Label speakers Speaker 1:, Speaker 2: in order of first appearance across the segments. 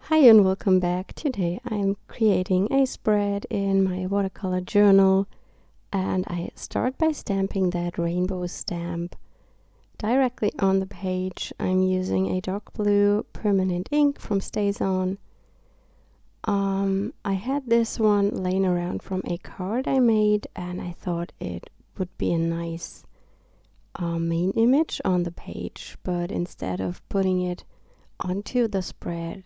Speaker 1: Hi and welcome back. Today I'm creating a spread in my watercolor journal, and I start by stamping that rainbow stamp directly on the page. I'm using a dark blue permanent ink from StazOn. I had this one laying around from a card I made, and I thought it would be a nice main image on the page, but instead of putting it onto the spread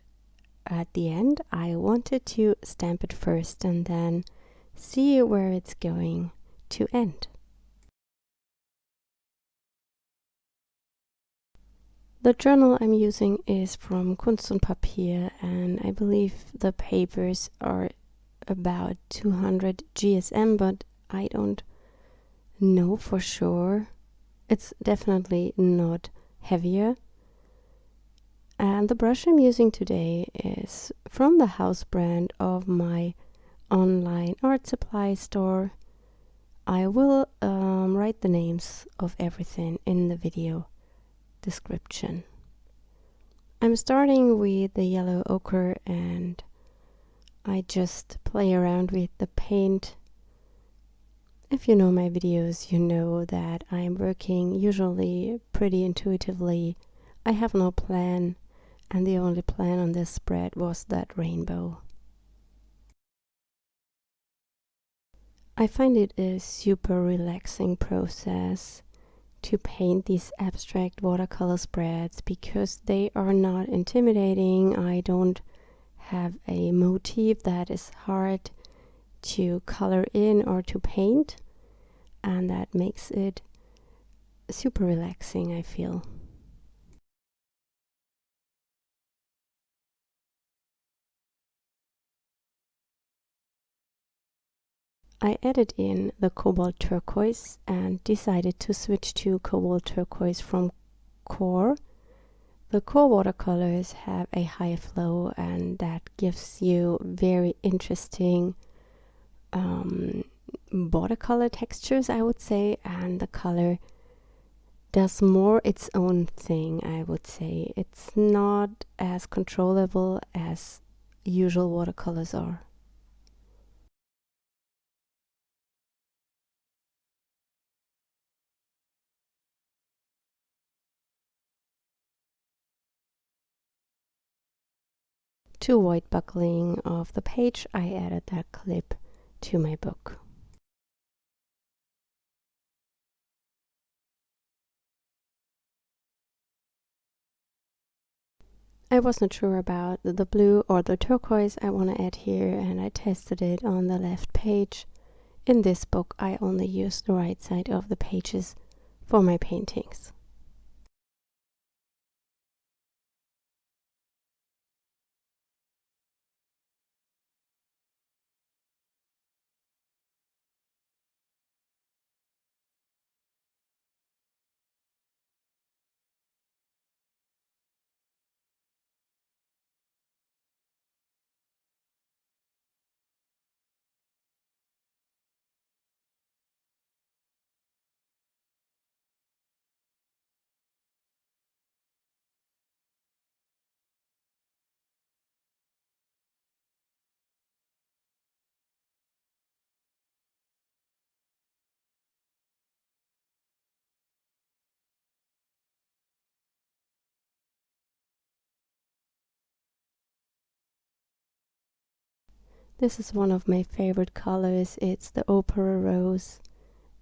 Speaker 1: at the end, I wanted to stamp it first and then see where it's going to end. The journal I'm using is from Kunst and Papier, and I believe the papers are about 200 GSM, but I don't know for sure. It's definitely not heavier. And the brush I'm using today is from the house brand of my online art supply store. I will write the names of everything in the video description. I'm starting with the yellow ochre, and I just play around with the paint. If you know my videos, you know that I'm working usually pretty intuitively. I have no plan, and the only plan on this spread was that rainbow. I find it a super relaxing process to paint these abstract watercolor spreads because they are not intimidating. I don't have a motif that is hard to color in or to paint, and that makes it super relaxing, I feel. I added in the Cobalt Turquoise and decided to switch to Cobalt Turquoise from Core. The Core watercolors have a high flow, and that gives you very interesting watercolor textures, I would say, and the color does more its own thing, I would say. It's not as controllable as usual watercolors are. To avoid buckling of the page, I added that clip to my book. I wasn't sure about the blue or the turquoise I want to add here, and I tested it on the left page. In this book, I only use the right side of the pages for my paintings. This is one of my favorite colors. It's the Ochre Rose,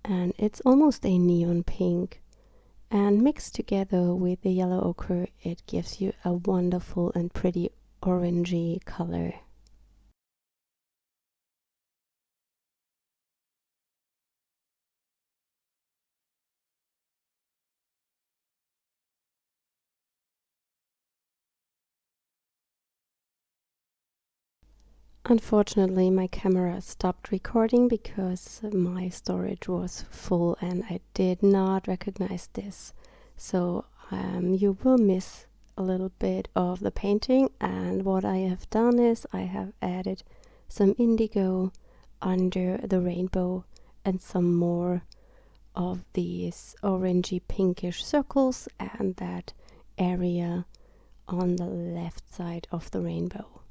Speaker 1: and it's almost a neon pink. And mixed together with the yellow ochre, it gives you a wonderful and pretty orangey color. Unfortunately, my camera stopped recording because my storage was full, and I did not recognize this. So you will miss a little bit of the painting, and what I have done is I have added some indigo under the rainbow and some more of these orangey pinkish circles, and that area on the left side of the rainbow.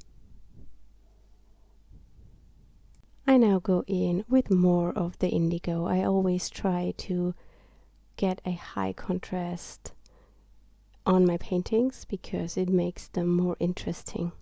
Speaker 1: I now go in with more of the indigo. I always try to get a high contrast on my paintings because it makes them more interesting.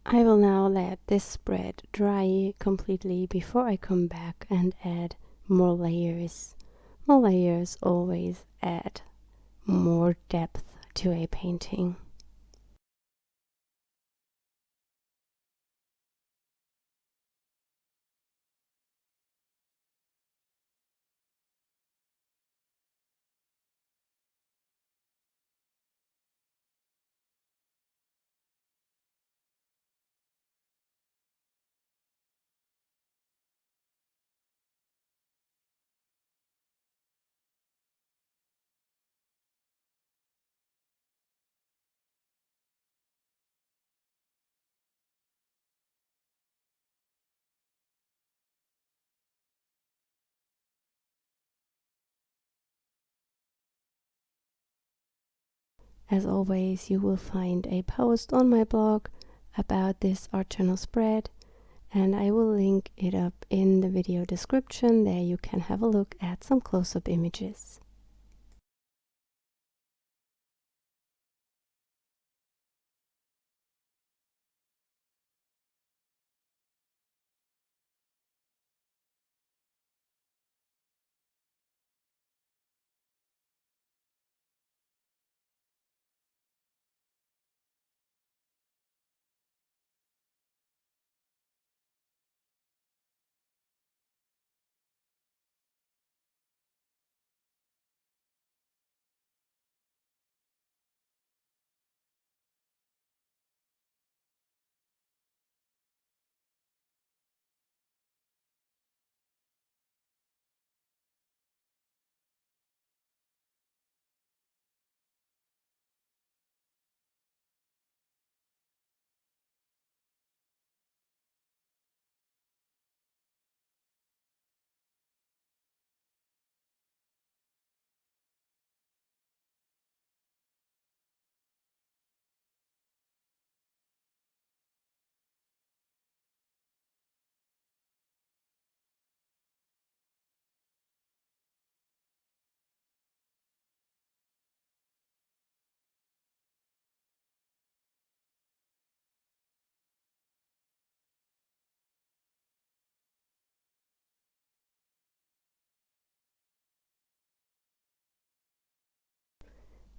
Speaker 1: I will now let this spread dry completely before I come back and add more layers. More layers always add more depth to a painting. As always, you will find a post on my blog about this art journal spread, and I will link it up in the video description. There you can have a look at some close-up images.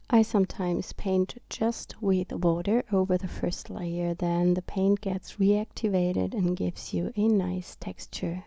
Speaker 1: I sometimes paint just with water over the first layer, then the paint gets reactivated and gives you a nice texture.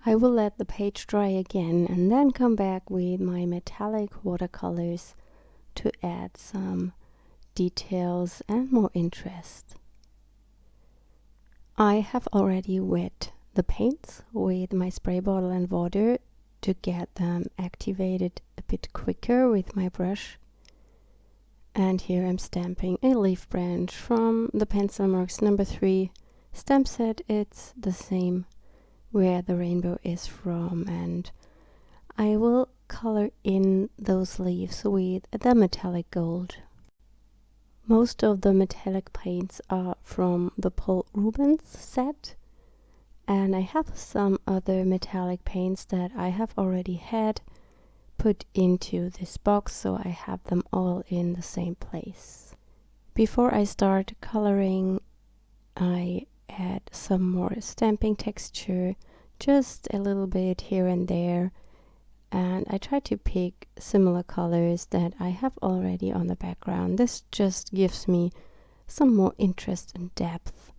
Speaker 1: I will let the page dry again and then come back with my metallic watercolors to add some details and more interest. I have already wet the paints with my spray bottle and water to get them activated a bit quicker with my brush. And here I'm stamping a leaf branch from the Pencil Marks number 3 stamp set. It's the same where the rainbow is from, and I will color in those leaves with the metallic gold. Most of the metallic paints are from the Paul Rubens set, and I have some other metallic paints that I have already had put into this box, so I have them all in the same place. Before I start coloring, I add some more stamping texture, just a little bit here and there, and I try to pick similar colors that I have already on the background. This just gives me some more interest and depth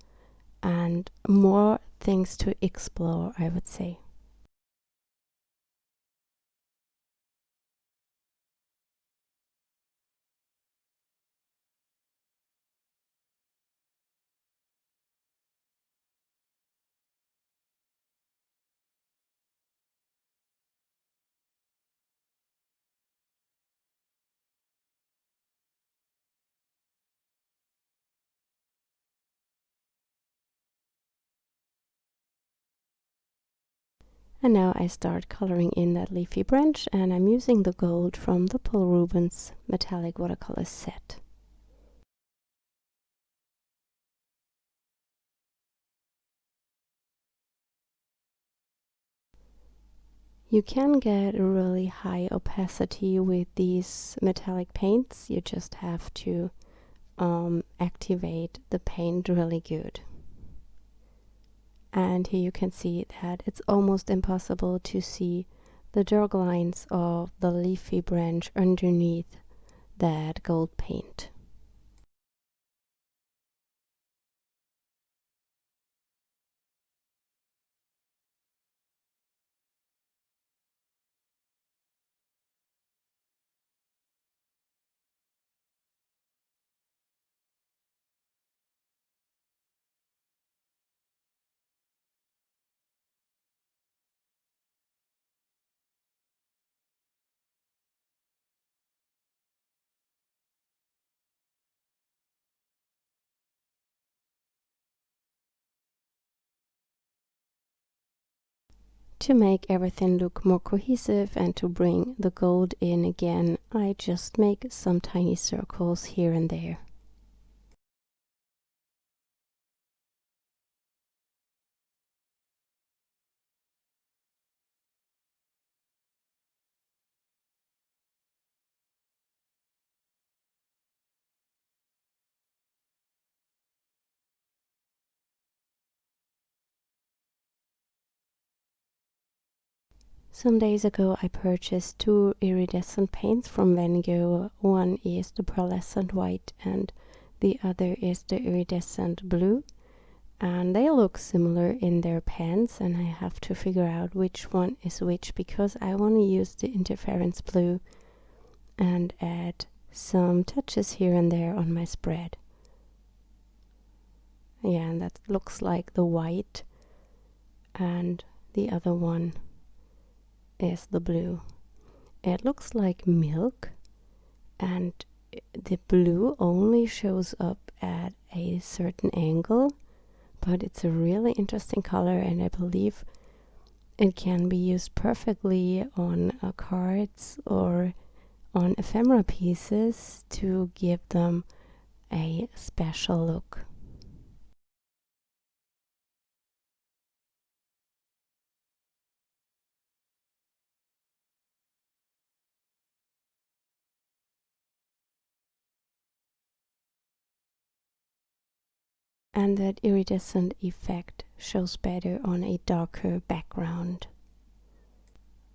Speaker 1: and more things to explore, I would say. And now I start coloring in that leafy branch, and I'm using the gold from the Paul Rubens metallic watercolor set. You can get a really high opacity with these metallic paints. You just have to activate the paint really good. And here you can see that it's almost impossible to see the dark lines of the leafy branch underneath that gold paint. To make everything look more cohesive and to bring the gold in again, I just make some tiny circles here and there. Some days ago I purchased 2 iridescent paints from Van Gogh. One is the pearlescent white and the other is the iridescent blue. And they look similar in their pans, and I have to figure out which one is which because I want to use the Intereference blue and add some touches here and there on my spread. Yeah, and that looks like the white, and the other one is the blue. It looks like milk, and the blue only shows up at a certain angle, but it's a really interesting color, and I believe it can be used perfectly on cards or on ephemera pieces to give them a special look. And that iridescent effect shows better on a darker background.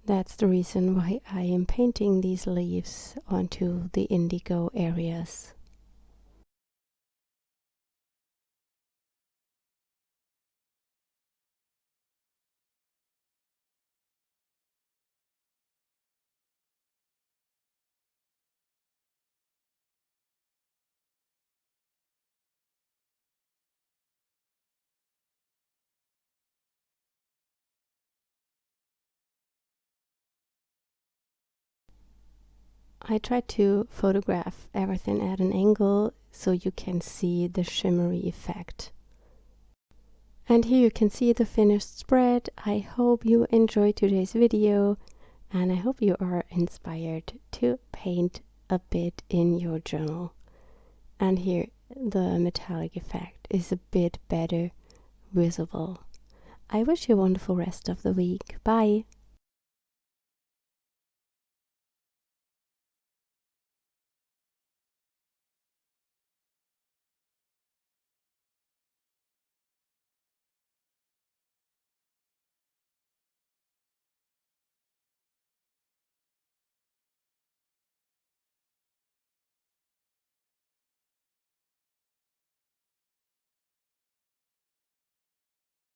Speaker 1: That's the reason why I am painting these leaves onto the indigo areas. I try to photograph everything at an angle so you can see the shimmery effect. And here you can see the finished spread. I hope you enjoyed today's video, and I hope you are inspired to paint a bit in your journal. And here the metallic effect is a bit better visible. I wish you a wonderful rest of the week. Bye!